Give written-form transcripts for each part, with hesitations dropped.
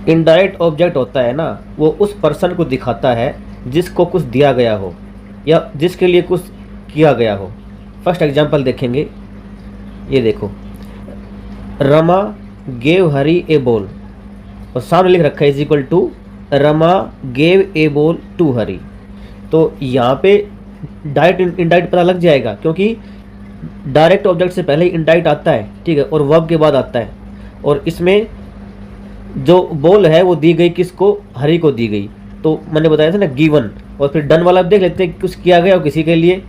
Indirect object होता है ना, वो उस पर्सन को दिखाता है जिसको कुछ दिया गया हो या जिसके लिए कुछ किया गया हो। फर्स्ट एग्जांपल देखेंगे, ये देखो, Rama gave Hari a ball, और सामने लिख रखा है is equal to Rama gave a ball to Hari. तो यहाँ पे डायरेक्ट इनडायरेक्ट पता लग जाएगा, क्योंकि डायरेक्ट ऑब्जेक्ट से पहले ही इनडायरेक्ट आता है, ठीक है, और वर्ब के बाद आता है। और इसमें जो बॉल है वो दी गई किसको, हरी को दी गई। तो मैंने बताया था ना गिवन, और फिर डन वाला देख लेते हैं कुछ किया गया हो किसी के लिए।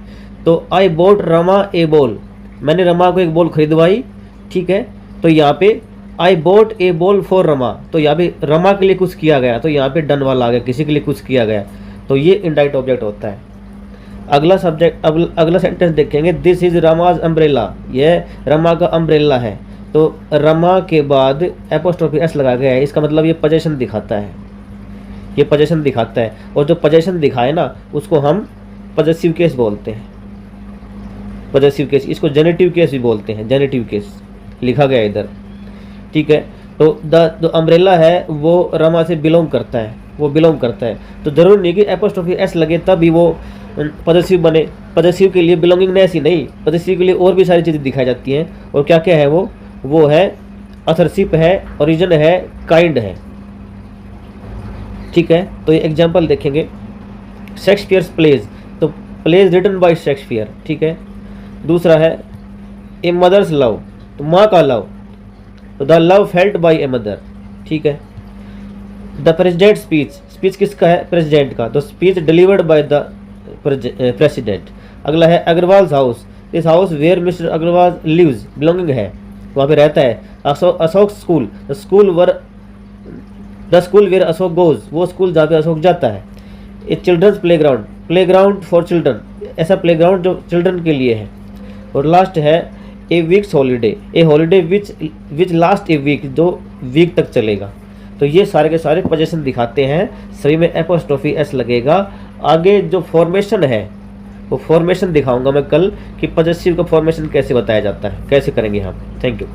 तो आई बोट रमा ए बॉल, मैंने रमा को एक बॉल खरीदवाई, ठीक है। तो यहाँ पे I bought a ball for Rama, तो यहाँ पे रमा के लिए कुछ किया गया, तो यहाँ पे डन वाला आ गया, किसी के लिए कुछ किया गया। तो ये इनडायरेक्ट ऑब्जेक्ट होता है। अगला सेंटेंस देखेंगे, दिस इज रमाज अम्ब्रेला, यह रमा का अम्ब्रेला है। तो रमा के बाद एपोस्ट्रोफी एस लगाया गया है, इसका मतलब ये पोजेशन दिखाता है, ये पोजेशन दिखाता है। और जो पोजेशन दिखाए ना उसको हम पॉजेसिव केस बोलते हैं, पॉजेसिव केस। इसको जेनेटिव केस भी बोलते हैं, जेनेटिव केस लिखा गया इधर, ठीक है। तो जो अम्ब्रेला है वो रमा से बिलोंग करता है, वो बिलोंग करता है। तो जरूरी नहीं कि एपोस्ट्रोफी एस लगे तभी वो पॉजेसिव बने। पॉजेसिव के लिए बिलोंगिंगनेस ही नहीं, पॉजेसिव के लिए और भी सारी चीज़ें दिखाई जाती हैं। और क्या क्या है वो है अथरशिप है, ओरिजिन है, काइंड है, ठीक है। तो ये एग्जांपल देखेंगे, शेक्सपियर्स प्लेज, तो प्लेज रिटन बाय शेक्सपियर, ठीक है। दूसरा है ए मदर्स लव, तो माँ का लव, तो the love felt by a mother, ठीक है। द प्रेसिडेंट स्पीच, स्पीच किसका है, प्रेसिडेंट का, तो speech delivered by the president. अगला है Agarwal house, this house where mister Agarwal lives, belonging है, वहाँ पे रहता है। Ashok school, the school where Ashok goes, वो स्कूल जहाँ पे अशोक जाता है। A childrens playground, playground for children, ऐसा प्लेग्राउंड जो चिल्ड्रन के लिए है। और लास्ट है a weeks holiday, a holiday which last a week, जो वीक तक चलेगा। तो ये सारे के सारे पोजीशन दिखाते हैं, सभी में एपोस्ट्रोफी एस लगेगा। आगे जो फॉर्मेशन है वो फॉर्मेशन दिखाऊंगा मैं कल कि पॉजेसिव का फॉर्मेशन कैसे बताया जाता है, कैसे करेंगे हम। Thank you.